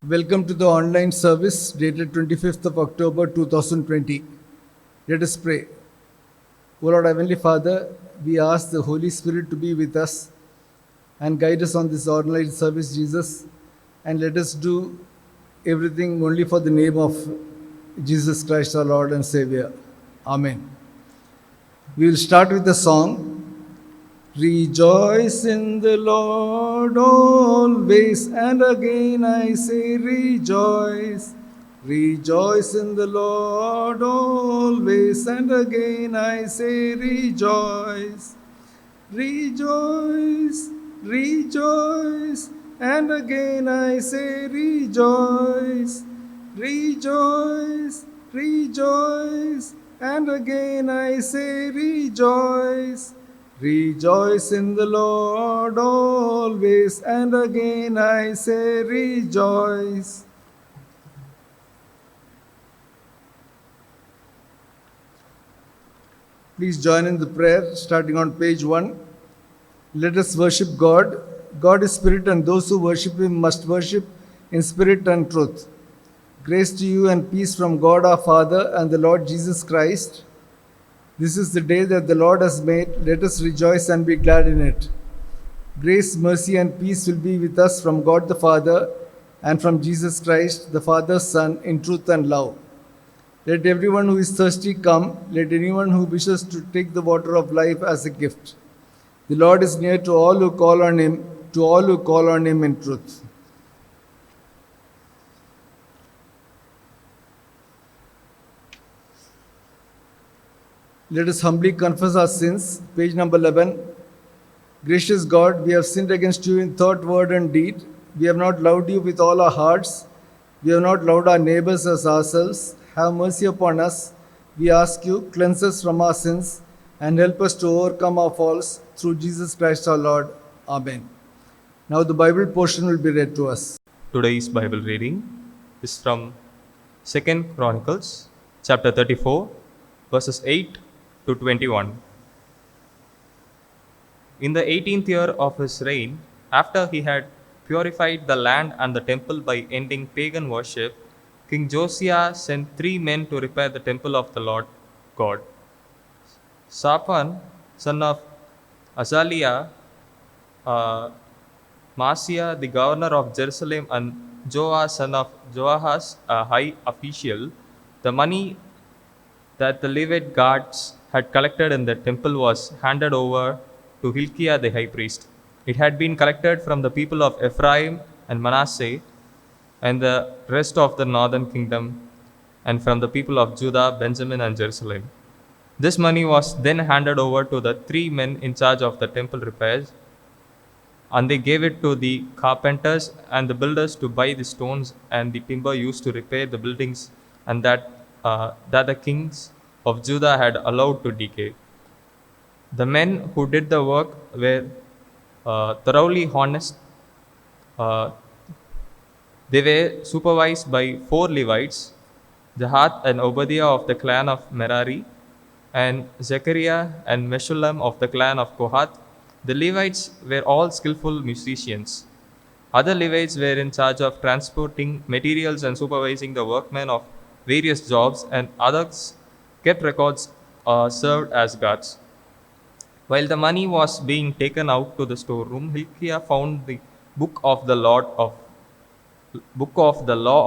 Welcome to the online service dated 25th of October 2020. Let us pray. O Lord Heavenly Father, we ask the Holy Spirit to be with us and guide us on this online service, Jesus, and let us do everything only for the name of Jesus Christ, our Lord and Savior. Amen. We will start with the song. Rejoice in the Lord always, and again I say rejoice. Rejoice in the Lord always, and again I say rejoice. Rejoice, rejoice, and again I say rejoice. Rejoice, rejoice, and again I say rejoice. Rejoice in the Lord always, and again I say rejoice. Please join in the prayer starting on page 1. Let us worship God. God is spirit, and those who worship Him must worship in spirit and truth. Grace to you and peace from God our Father and the Lord Jesus Christ. This is the day that the Lord has made. Let us rejoice and be glad in it. Grace, mercy, and peace will be with us from God the Father and from Jesus Christ, the Father's Son, in truth and love. Let everyone who is thirsty come. Let anyone who wishes to take the water of life as a gift. The Lord is near to all who call on Him, to all who call on Him in truth. Let us humbly confess our sins. Page number 11. Gracious God, we have sinned against you in thought, word, and deed. We have not loved you with all our hearts. We have not loved our neighbors as ourselves. Have mercy upon us. We ask you, cleanse us from our sins and help us to overcome our faults through Jesus Christ our Lord. Amen. Now the Bible portion will be read to us. Today's Bible reading is from 2nd Chronicles chapter 34 verses 8 to 21. In the 18th year of his reign, after he had purified the land and the temple by ending pagan worship, King Josiah sent 3 men to repair the temple of the Lord God. Shaphan, son of Azaliah, Maaseiah, the governor of Jerusalem, and Joah, son of Joahaz, a high official. The money that the Levite guards had collected in the temple was handed over to Hilkiah the high priest. It had been collected from the people of Ephraim and Manasseh and the rest of the northern kingdom, and from the people of Judah, Benjamin, and Jerusalem. This money was then handed over to the 3 men in charge of the temple repairs, and they gave it to the carpenters and the builders to buy the stones and the timber used to repair the buildings, and that the kings of Judah had allowed to decay. The men who did the work were thoroughly honest. They were supervised by 4 Levites, Jahath and Obadiah of the clan of Merari, and Zechariah and Meshullam of the clan of Kohath. The Levites were all skillful musicians. Other Levites were in charge of transporting materials and supervising the workmen of various jobs, and others kept records or served as guards. While the money was being taken out to the storeroom, Hilkiah found the book of the law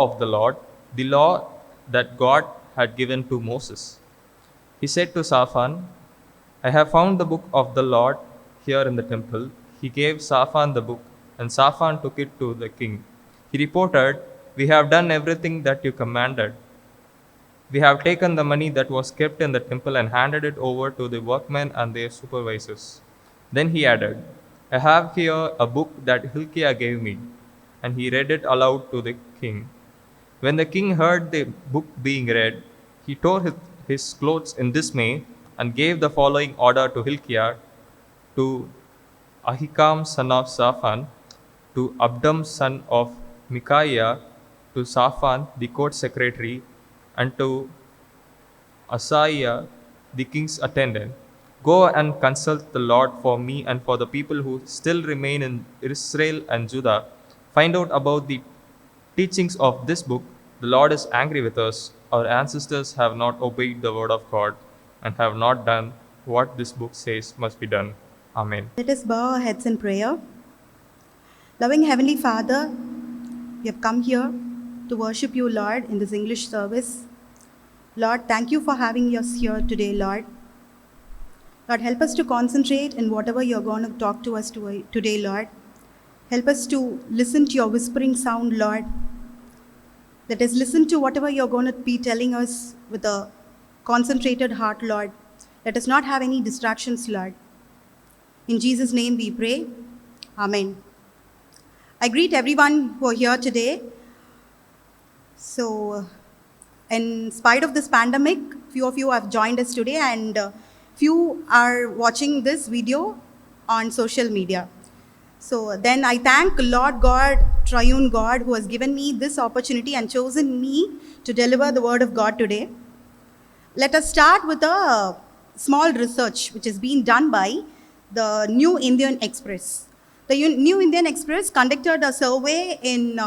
of the Lord, the law that God had given to Moses. He said to Shaphan, I have found the book of the Lord here in the temple. He gave Shaphan the book, and Shaphan took it to the king. He reported, We have done everything that you commanded. We have taken the money that was kept in the temple and handed it over to the workmen and their supervisors. Then he added, I have here a book that Hilkiah gave me. And he read it aloud to the king. When the king heard the book being read, he tore his clothes in dismay and gave the following order to Hilkiah, to Ahikam son of Shaphan, to Abdam son of Micaiah, to Shaphan the court secretary, and to Asaiah the king's attendant. Go and consult the Lord for me and for the people who still remain in Israel and Judah. Find out about the teachings of this book, the Lord is angry with us. Our ancestors have not obeyed the word of God and have not done what this book says must be done. Amen. Let us bow our heads in prayer. Loving Heavenly Father, we have come here to worship you, Lord, in this English service. Lord, thank you for having us here today, Lord. Lord, help us to concentrate in whatever you're going to talk to us today, Lord. Help us to listen to your whispering sound, Lord. Let us listen to whatever you're going to be telling us with a concentrated heart, Lord. Let us not have any distractions, Lord. In Jesus' name we pray. Amen. I greet everyone who are here today. So, in spite of this pandemic, few of you have joined us today and few are watching this video on social media. So then I thank Lord God, Triune God, who has given me this opportunity and chosen me to deliver the word of God today. Let us start with a small research which is being done by the New Indian Express. The New Indian Express conducted a survey in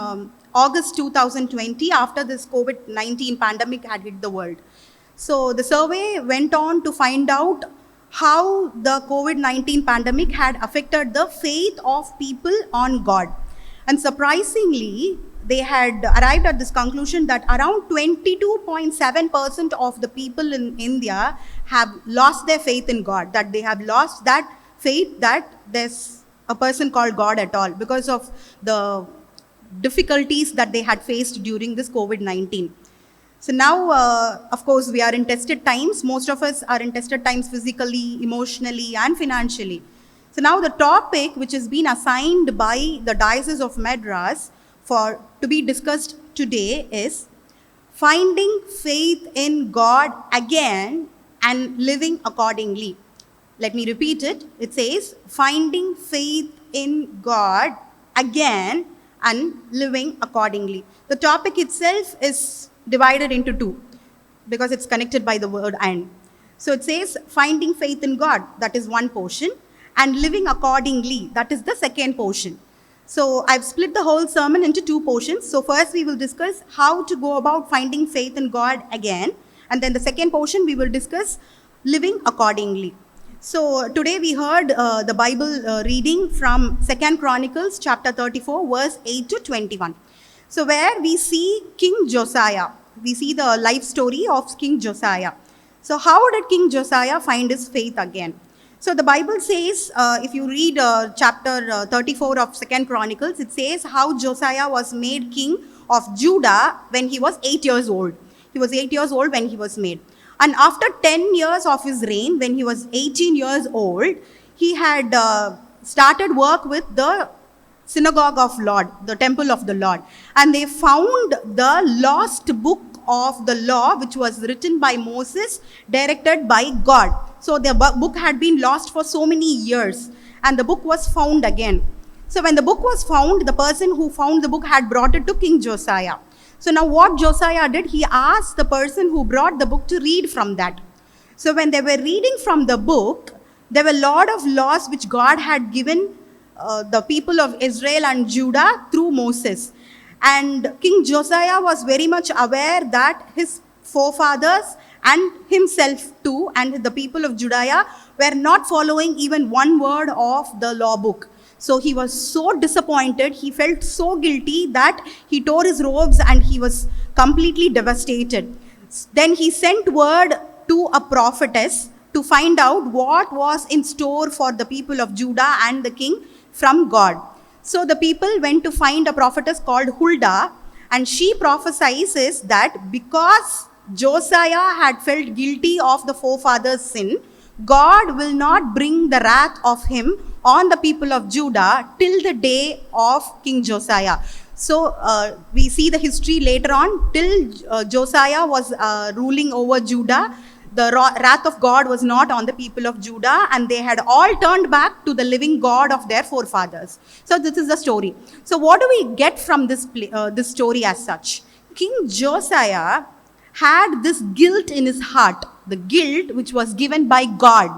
August 2020 after this COVID-19 pandemic had hit the world. So the survey went on to find out how the COVID-19 pandemic had affected the faith of people on God. And surprisingly, they had arrived at this conclusion that around 22.7% of the people in India have lost their faith in God, that they have lost that faith that there's a person called God at all because of the difficulties that they had faced during this COVID-19. So now, of course, we are in tested times. Most of us are in tested times physically, emotionally, and financially. So now the topic which has been assigned by the Diocese of Madras to be discussed today is finding faith in God again and living accordingly. Let me repeat it. It says, finding faith in God again and living accordingly. The topic itself is divided into two because it's connected by the word and. So it says finding faith in God, that is one portion, and living accordingly, that is the second portion. So I've split the whole sermon into two portions. So first we will discuss how to go about finding faith in God again, and then the second portion we will discuss living accordingly. So today we heard the Bible reading from 2 Chronicles chapter 34 verse 8 to 21. So where we see King Josiah, we see the life story of King Josiah. So how did King Josiah find his faith again? So the Bible says, if you read chapter 34 of 2 Chronicles, it says how Josiah was made king of Judah when he was 8 years old. He was 8 years old when he was made. And after 10 years of his reign, when he was 18 years old, he had started work with the synagogue of Lord, the temple of the Lord. And they found the lost book of the law, which was written by Moses, directed by God. So the book had been lost for so many years, and the book was found again. So when the book was found, the person who found the book had brought it to King Josiah. So now what Josiah did, he asked the person who brought the book to read from that. So when they were reading from the book, there were a lot of laws which God had given the people of Israel and Judah through Moses. And King Josiah was very much aware that his forefathers and himself too and the people of Judea were not following even one word of the law book. So he was so disappointed, he felt so guilty that he tore his robes and he was completely devastated. Then he sent word to a prophetess to find out what was in store for the people of Judah and the king from God. So the people went to find a prophetess called Huldah, and she prophesies that because Josiah had felt guilty of the forefathers' sin, God will not bring the wrath of him on the people of Judah till the day of King Josiah. So we see the history later on, till Josiah was ruling over Judah. The wrath of God was not on the people of Judah, and they had all turned back to the living God of their forefathers. So this is the story. So what do we get from this story as such? King Josiah had this guilt in his heart, the guilt which was given by God.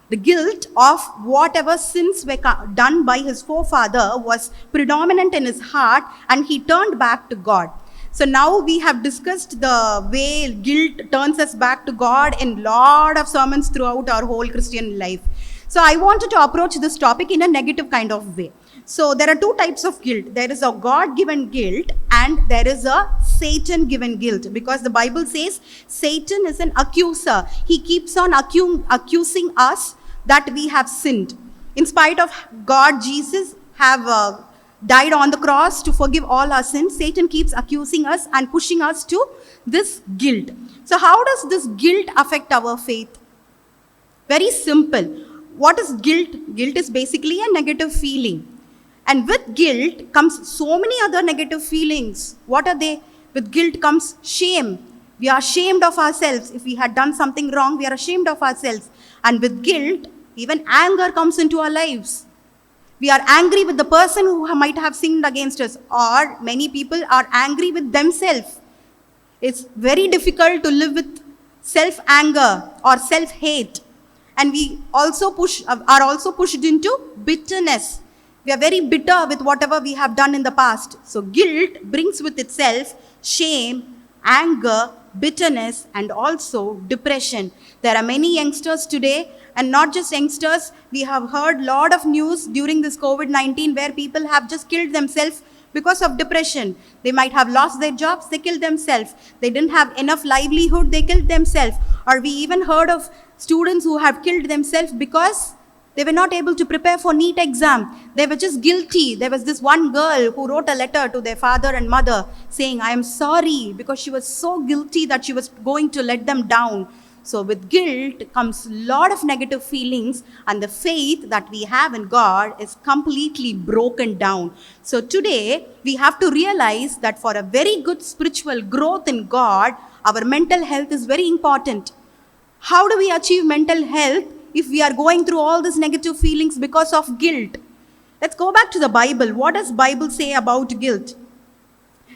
The guilt of whatever sins were done by his forefather was predominant in his heart, and he turned back to God. So now we have discussed the way guilt turns us back to God in lot of sermons throughout our whole Christian life. So I wanted to approach this topic in a negative kind of way. So there are two types of guilt. There is a God-given guilt and there is a Satan-given guilt, because the Bible says Satan is an accuser. He keeps on accusing us that we have sinned. In spite of God, Jesus have died on the cross to forgive all our sins, Satan keeps accusing us and pushing us to this guilt. So how does this guilt affect our faith? Very simple. What is guilt? Guilt is basically a negative feeling. And with guilt comes so many other negative feelings. What are they? With guilt comes shame. We are ashamed of ourselves. If we had done something wrong, we are ashamed of ourselves. And with guilt, even anger comes into our lives. We are angry with the person who might have sinned against us, or many people are angry with themselves. It's very difficult to live with self-anger or self-hate. And we also are also pushed into bitterness. We are very bitter with whatever we have done in the past. So guilt brings with itself shame, anger, bitterness, and also depression. There are many youngsters today, and not just youngsters. We have heard a lot of news during this COVID-19 where people have just killed themselves because of depression. They might have lost their jobs, they killed themselves. They didn't have enough livelihood, they killed themselves. Or we even heard of students who have killed themselves because they were not able to prepare for NEET exam. They were just guilty. There was this one girl who wrote a letter to their father and mother saying, I am sorry, because she was so guilty that she was going to let them down. So with guilt comes a lot of negative feelings, and the faith that we have in God is completely broken down. So today we have to realize that for a very good spiritual growth in God, our mental health is very important. How do we achieve mental health if we are going through all these negative feelings because of guilt? Let's go back to the Bible. What does Bible say about guilt?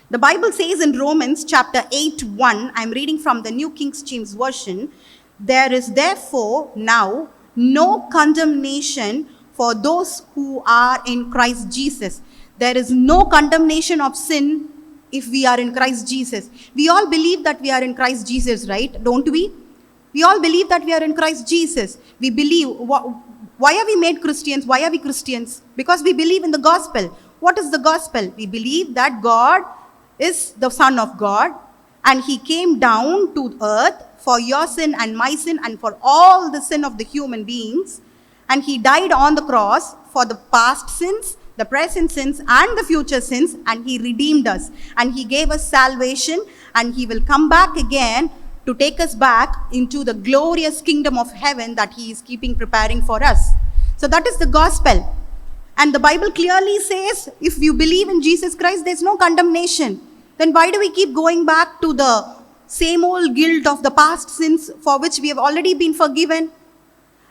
The Bible says in Romans chapter 8:1, I'm reading from the New King James Version, there is therefore now no condemnation for those who are in Christ Jesus. There is no condemnation of sin if we are in Christ Jesus. We all believe that we are in Christ Jesus, right? Don't we? We all believe that we are in Christ Jesus. We believe. Why are we made Christians? Why are we Christians? Because we believe in the gospel. What is the gospel? We believe that God is the Son of God, and He came down to earth for your sin and my sin and for all the sin of the human beings. And He died on the cross for the past sins, the present sins, and the future sins, and He redeemed us. And He gave us salvation, and He will come back again to take us back into the glorious kingdom of heaven that He is preparing for us. So that is the gospel. And the Bible clearly says, if you believe in Jesus Christ, there's no condemnation. Then why do we keep going back to the same old guilt of the past sins for which we have already been forgiven?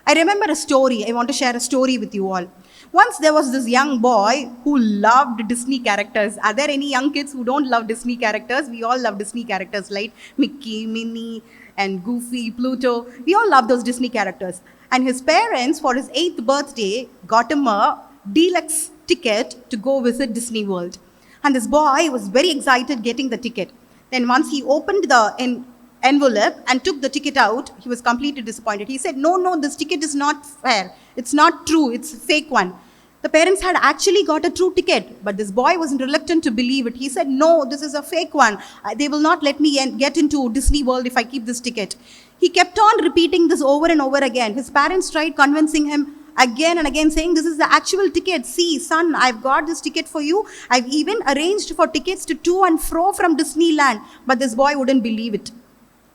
I remember a story. I want to share a story with you all. Once there was this young boy who loved Disney characters. Are there any young kids who don't love Disney characters? We all love Disney characters, like Mickey, Minnie, and Goofy, Pluto. We all love those Disney characters. And his parents, for his 8th birthday, got him a deluxe ticket to go visit Disney World. And this boy was very excited getting the ticket. Then once he opened the envelope and took the ticket out, he was completely disappointed. He said, no, this ticket is not fair. It's not true. It's a fake one. The parents had actually got a true ticket, but this boy was reluctant to believe it. He said, no, this is a fake one. They will not let me get into Disney World if I keep this ticket. He kept on repeating this over and over again. His parents tried convincing him again and again, saying, this is the actual ticket. See, son, I've got this ticket for you. I've even arranged for tickets to and fro from Disneyland. But this boy wouldn't believe it.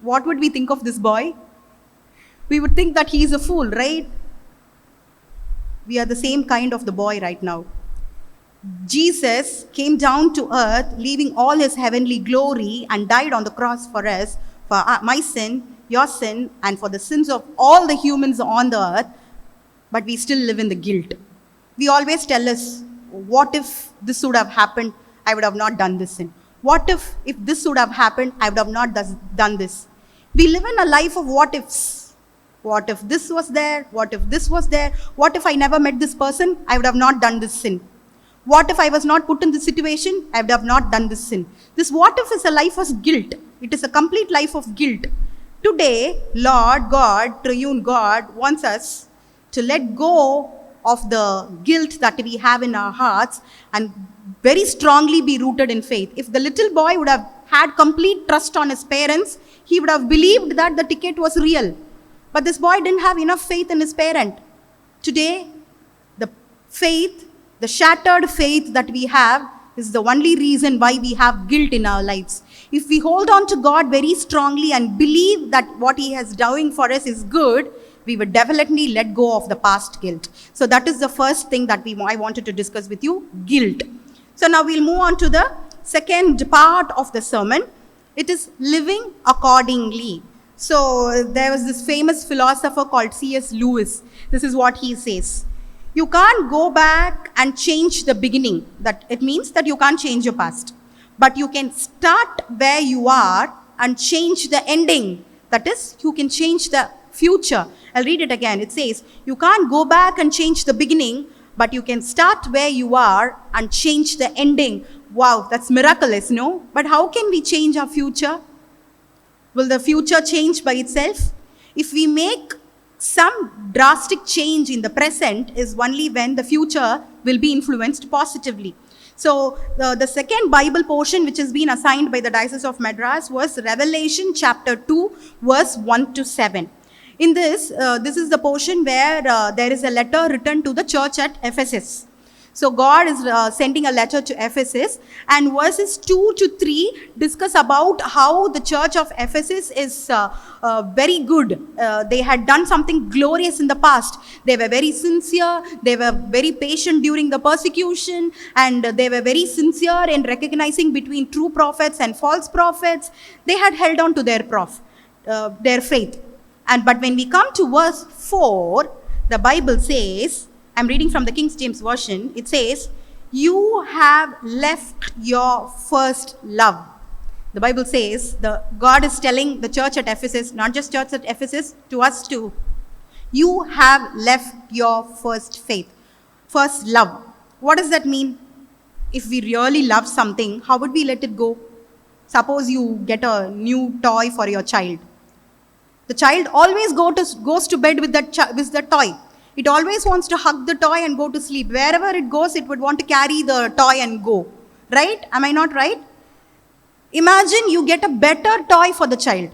What would we think of this boy? We would think that he is a fool, right? We are the same kind of the boy right now. Jesus came down to earth, leaving all His heavenly glory, and died on the cross for us, for my sin, your sin, and for the sins of all the humans on the earth. But we still live in the guilt. We always tell us, what if this would have happened? I would have not done this sin. What if this would have happened? I would have not done this. We live in a life of what ifs. What if this was there? What if this was there? What if I never met this person? I would have not done this sin. What if I was not put in this situation? I would have not done this sin. This what if is a life of guilt. It is a complete life of guilt. Today, Lord God, Triune God, wants us to let go of the guilt that we have in our hearts and very strongly be rooted in faith. If the little boy would have had complete trust on his parents, he would have believed that the ticket was real. But this boy didn't have enough faith in his parent. Today, the faith, the shattered faith that we have is the only reason why we have guilt in our lives. If we hold on to God very strongly and believe that what He has doing for us is good, we would definitely let go of the past guilt. So that is the first thing that I wanted to discuss with you, guilt. So now we'll move on to the second part of the sermon. It is living accordingly. So there was this famous philosopher called C.S. Lewis. This is what he says. You can't go back and change the beginning. That it means that you can't change your past. But you can start where you are and change the ending. That is, you can change the future. I'll read it again. It says, you can't go back and change the beginning, but you can start where you are and change the ending. Wow, that's miraculous, no? But how can we change our future? Will the future change by itself? If we make some drastic change in the present is only when the future will be influenced positively. So the second Bible portion which has been assigned by the Diocese of Madras was Revelation chapter 2 verse 1 to 7. In this, this is the portion where there is a letter written to the church at Ephesus. So God is sending a letter to Ephesus, and verses 2 to 3 discuss about how the church of Ephesus is very good. They had done something glorious in the past. They were very sincere, they were very patient during the persecution, and they were very sincere in recognizing between true prophets and false prophets. They had held on to their faith. But when we come to verse 4, the Bible says, I'm reading from the King James Version, it says, you have left your first love. The Bible says, God is telling the church at Ephesus, not just church at Ephesus, to us too, you have left your first faith, first love. What does that mean? If we really love something, how would we let it go? Suppose you get a new toy for your child. The child always goes to bed with that toy. It always wants to hug the toy and go to sleep. Wherever it goes, it would want to carry the toy and go. Right? Am I not right? Imagine you get a better toy for the child.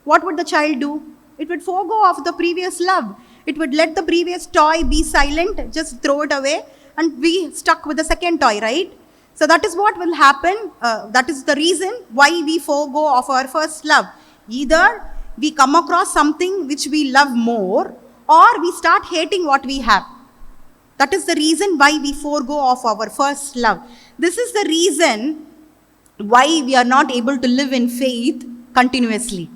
What would the child do? It would forego of the previous love. It would let the previous toy be silent, just throw it away, and be stuck with the second toy, right? So that is what will happen. That is the reason why we forego of our first love. Either we come across something which we love more, or we start hating what we have. That is the reason why we forego of our first love. This is the reason why we are not able to live in faith continuously.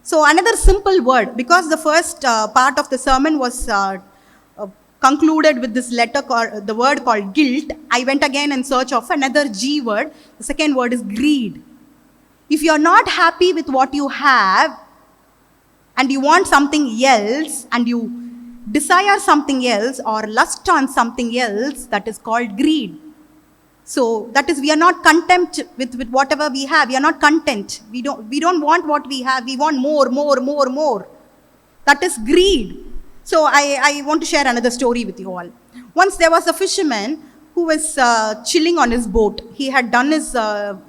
So another simple word, because the first part of the sermon was concluded with this letter, the word called guilt, I went again in search of another G word. The second word is greed. If you are not happy with what you have, and you want something else, and you desire something else or lust on something else, that is called greed. So that is, we are not content with whatever we have. We are not content. We don't want what we have. We want more. That is greed. So I want to share another story with you all. Once there was a fisherman who was chilling on his boat. He had done his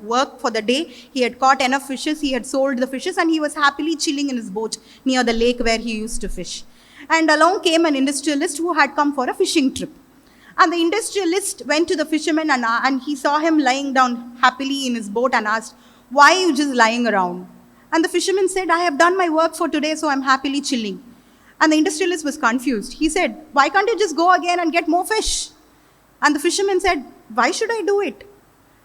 work for the day. He had caught enough fishes. He had sold the fishes, and he was happily chilling in his boat near the lake where he used to fish. And along came an industrialist who had come for a fishing trip. And the industrialist went to the fisherman and he saw him lying down happily in his boat and asked, "Why are you just lying around?" And the fisherman said, "I have done my work for today, so I'm happily chilling." And the industrialist was confused. He said, "Why can't you just go again and get more fish?" And the fisherman said, "Why should I do it?"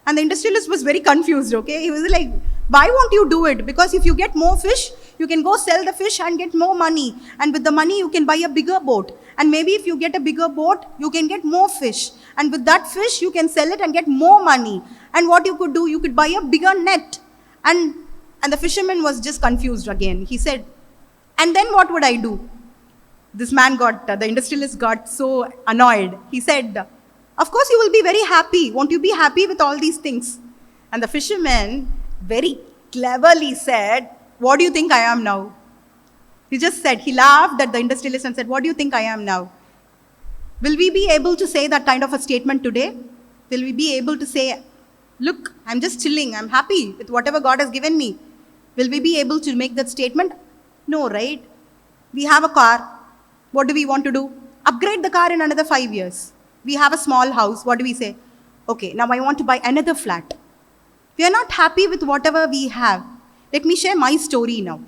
And the industrialist was very confused, okay? He was like, "Why won't you do it? Because if you get more fish, you can go sell the fish and get more money. And with the money, you can buy a bigger boat. And maybe if you get a bigger boat, you can get more fish. And with that fish, you can sell it and get more money. And what you could do, you could buy a bigger net." And the fisherman was just confused again. He said, "And then what would I do?" this man the industrialist got so annoyed. He said, of course you will be very happy. Won't you be happy with all these things? And the fisherman very cleverly said, what do you think I am now? He just said, he laughed at the industrialist and said, what do you think I am now? Will we be able to say that kind of a statement today? Will we be able to say, look, I'm just chilling, I'm happy with whatever God has given me? Will we be able to make that statement? No, right? We have a car. What do we want to do? Upgrade the car in another 5 years. We have a small house. What do we say? Okay, now I want to buy another flat. We are not happy with whatever we have. Let me share my story now.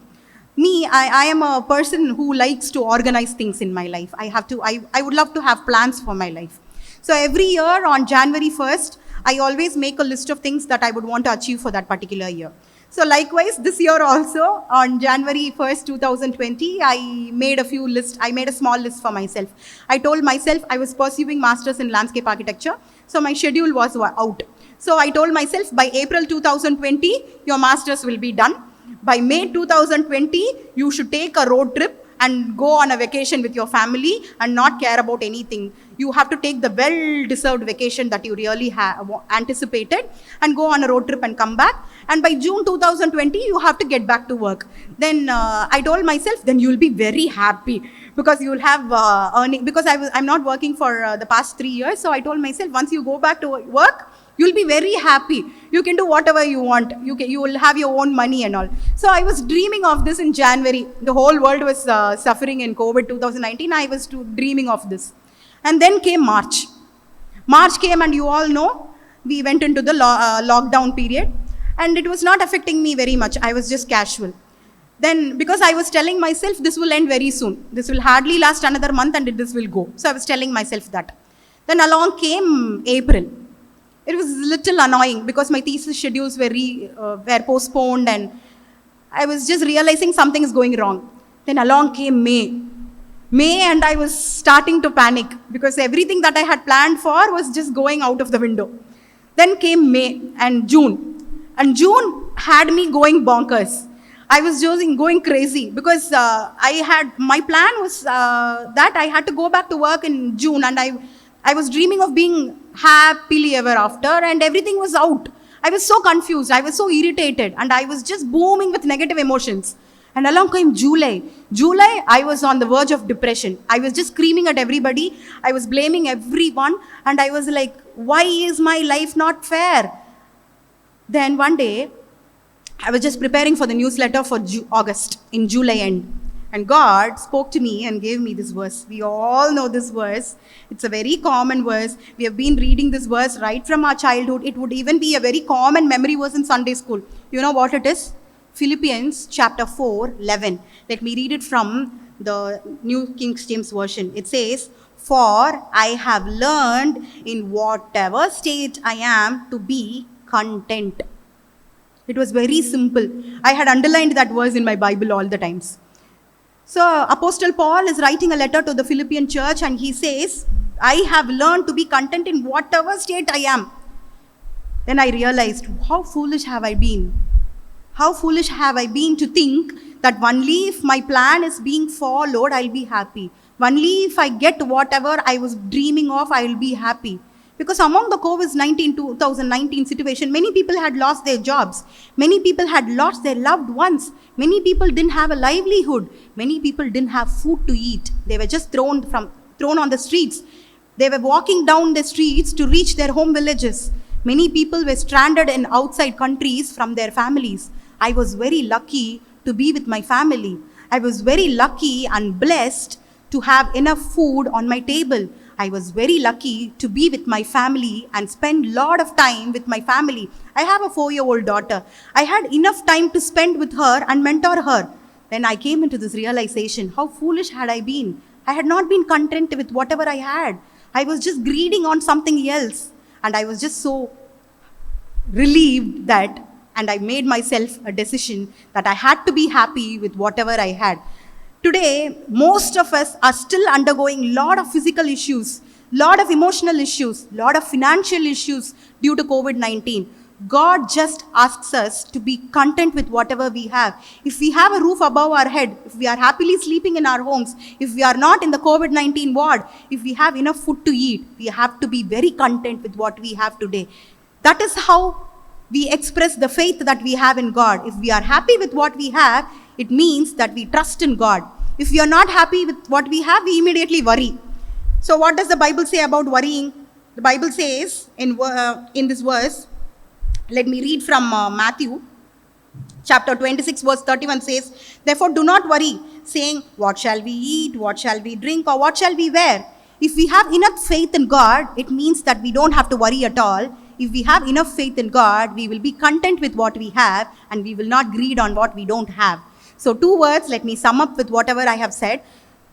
Me, I am a person who likes to organize things in my life. I would love to have plans for my life. So every year on January 1st, I always make a list of things that I would want to achieve for that particular year. So likewise, this year also, on January 1st, 2020, I made a small list for myself. I told myself I was pursuing masters in landscape architecture, so my schedule was out. So I told myself by April 2020, your masters will be done. By May 2020, you should take a road trip and go on a vacation with your family and not care about anything. You have to take the well-deserved vacation that you really anticipated and go on a road trip and come back. And by June 2020, you have to get back to work. Then I told myself, then you'll be very happy because you'll have earning. Because I'm not working for the past 3 years. So I told myself, once you go back to work, you'll be very happy. You can do whatever you want. You will have your own money and all. So I was dreaming of this in January. The whole world was suffering in COVID 2019. I was dreaming of this. And then came March. March came and you all know, we went into the lockdown period. And it was not affecting me very much. I was just casual. Then because I was telling myself, this will end very soon. This will hardly last another month and this will go. So I was telling myself that. Then along came April. It was a little annoying because my thesis schedules were postponed and I was just realizing something is going wrong. Then along came May. And I was starting to panic because everything that I had planned for was just going out of the window. Then came May and June. And June had me going bonkers. I was just going crazy because my plan was that I had to go back to work in June and I was dreaming of being happily ever after and everything was out. I was so confused, I was so irritated and I was just booming with negative emotions. And along came July. July, I was on the verge of depression. I was just screaming at everybody. I was blaming everyone and I was like, why is my life not fair? Then one day, I was just preparing for the newsletter for August, in July end. And God spoke to me and gave me this verse. We all know this verse. It's a very common verse. We have been reading this verse right from our childhood. It would even be a very common memory verse in Sunday school. You know what it is? Philippians chapter 4, 11. Let me read it from the New King James Version. It says, for I have learned in whatever state I am to be content. It was very simple. I had underlined that verse in my Bible all the times. So Apostle Paul is writing a letter to the Philippian church and he says, I have learned to be content in whatever state I am. Then I realized, how foolish have I been? How foolish have I been to think that only if my plan is being followed, I'll be happy. Only if I get whatever I was dreaming of, I will be happy. Because among the COVID-19 2019 situation, many people had lost their jobs. Many people had lost their loved ones. Many people didn't have a livelihood. Many people didn't have food to eat. They were just thrown on the streets. They were walking down the streets to reach their home villages. Many people were stranded in outside countries from their families. I was very lucky to be with my family. I was very lucky and blessed to have enough food on my table. I was very lucky to be with my family and spend a lot of time with my family. I have a 4-year-old daughter. I had enough time to spend with her and mentor her. Then I came into this realization, how foolish had I been? I had not been content with whatever I had. I was just greeding on something else. And I was just so relieved that, and I made myself a decision that I had to be happy with whatever I had. Today, most of us are still undergoing a lot of physical issues, lot of emotional issues, lot of financial issues due to COVID-19. God just asks us to be content with whatever we have. If we have a roof above our head, if we are happily sleeping in our homes, if we are not in the COVID-19 ward, if we have enough food to eat, we have to be very content with what we have today. That is how we express the faith that we have in God. If we are happy with what we have, it means that we trust in God. If we are not happy with what we have, we immediately worry. So what does the Bible say about worrying? The Bible says in this verse, let me read from Matthew chapter 26 verse 31 says, therefore do not worry, saying, what shall we eat, what shall we drink, or what shall we wear? If we have enough faith in God, it means that we don't have to worry at all. If we have enough faith in God, we will be content with what we have and we will not greed on what we don't have. So 2 words, let me sum up with whatever I have said.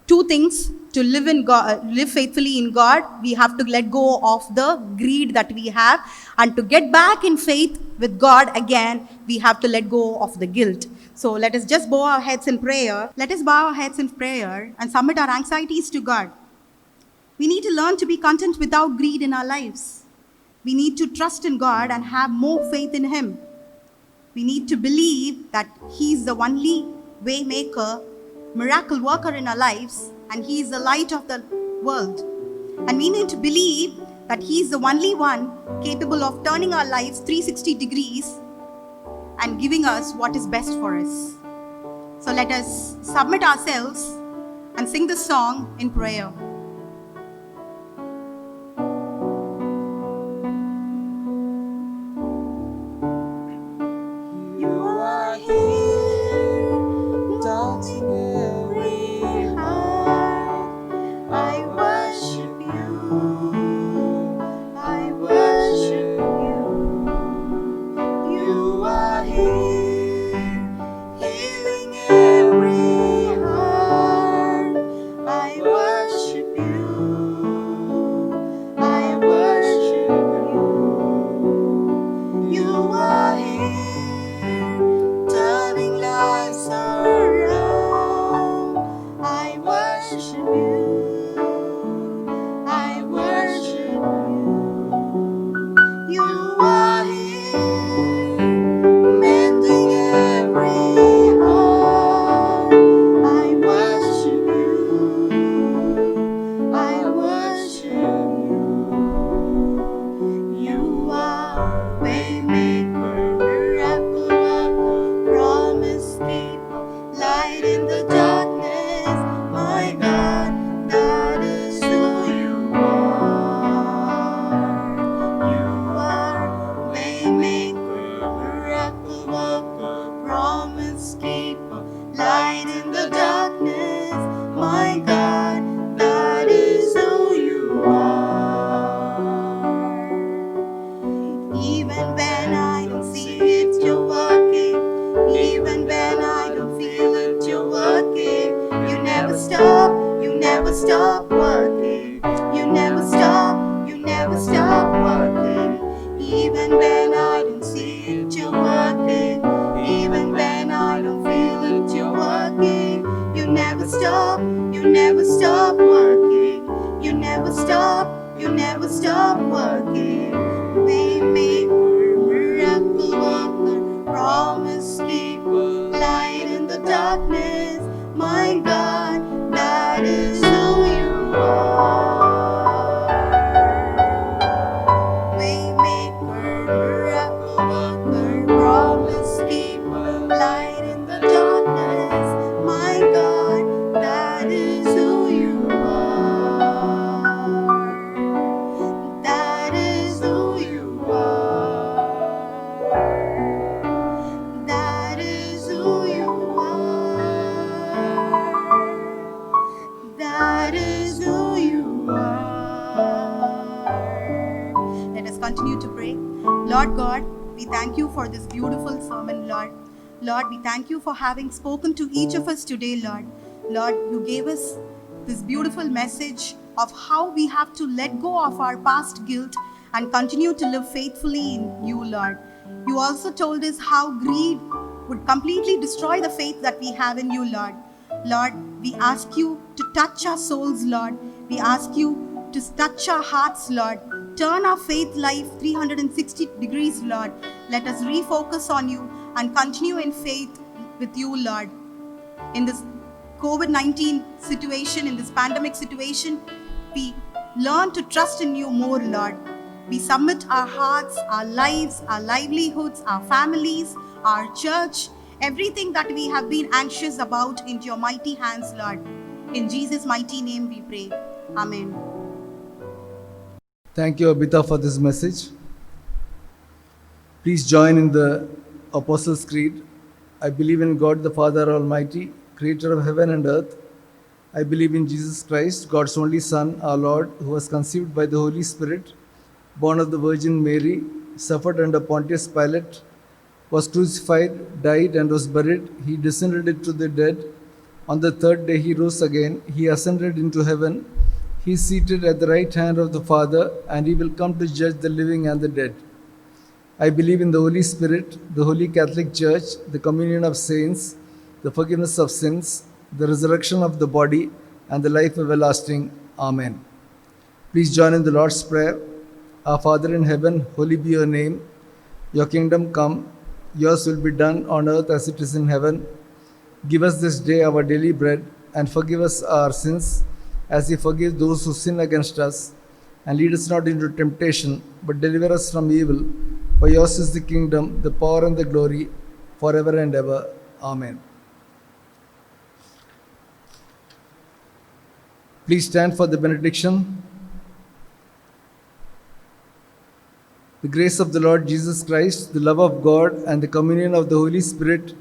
2 things to live in God, live faithfully in God. We have to let go of the greed that we have, and to get back in faith with God again, we have to let go of the guilt. So let us just bow our heads in prayer. Let us bow our heads in prayer and submit our anxieties to God. We need to learn to be content without greed in our lives. We need to trust in God and have more faith in Him. We need to believe that He is the only way maker, miracle worker in our lives, and He is the light of the world. And we need to believe that He is the only one capable of turning our lives 360 degrees and giving us what is best for us. So let us submit ourselves and sing this song in prayer. You are here, touching every heart. I worship you. I worship you. You are here, healing every heart. I worship you. I worship you. You are here, turning lives around. I worship you. I worship you. You are here, mending every heart. I worship you. I worship you. You are waymaker, miracle worker, promise keeper, light in the darkness. My God, that is who you are. You are waymaker, miracle worker, promise keeper, light in the darkness. My God, that is who you are. Even when I don't see it, you're working. Even when I don't feel it, you're working. You never stop, you never stop working. You never stop, you never stop working. Even when I don't see it, you're working. Even when I don't feel it, you're working. You never stop, you never stop working. You never stop, you never stop working. Waymaker, miracle worker, promise keeper, light in the darkness. My God, that is who you are. Waymaker, miracle worker, promise keeper, light in the darkness. My God, that is who you are. That is who you are. That is who you are. That is who you are. Let us continue to pray. Lord God, we thank you for this beautiful sermon, Lord. Lord, we thank you for having spoken to each of us today, Lord. Lord, you gave us this beautiful message of how we have to let go of our past guilt and continue to live faithfully in you, Lord. You also told us how greed would completely destroy the faith that we have in you, Lord. Lord, we ask you to touch our souls, Lord. We ask you to touch our hearts, Lord. turn our faith life 360 degrees, Lord. Let us refocus on you and continue in faith with you, Lord. In this COVID-19 situation, in this pandemic situation, we learn to trust in you more, Lord. We submit our hearts, our lives, our livelihoods, our families, our church, everything that we have been anxious about into your mighty hands, Lord. In Jesus' mighty name we pray. Amen. Thank you, Abita, for this message. Please join in the Apostles' Creed. I believe in God the Father Almighty, creator of heaven and earth. I believe in Jesus Christ, God's only Son, our Lord, who was conceived by the Holy Spirit, born of the Virgin Mary, suffered under Pontius Pilate, was crucified, died, and was buried. He descended into the dead. On the third day he rose again. He ascended into heaven. He is seated at the right hand of the Father, and he will come to judge the living and the dead. I believe in the Holy Spirit, the Holy Catholic Church, the communion of saints, the forgiveness of sins, the resurrection of the body, and the life everlasting. Amen. Please join in the Lord's Prayer. Our Father in heaven, holy be your name. Your kingdom come. Yours will be done on earth as it is in heaven. Give us this day our daily bread, and forgive us our sins, as we forgive those who sin against us. And lead us not into temptation, but deliver us from evil. For yours is the kingdom, the power, and the glory, forever and ever. Amen. Please stand for the benediction. The grace of the Lord Jesus Christ, the love of God, and the communion of the Holy Spirit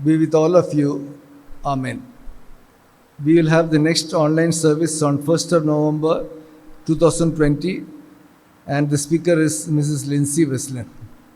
be with all of you. Amen. We will have the next online service on 1st of November 2020, and the speaker is Mrs. Lindsay Wesleyan.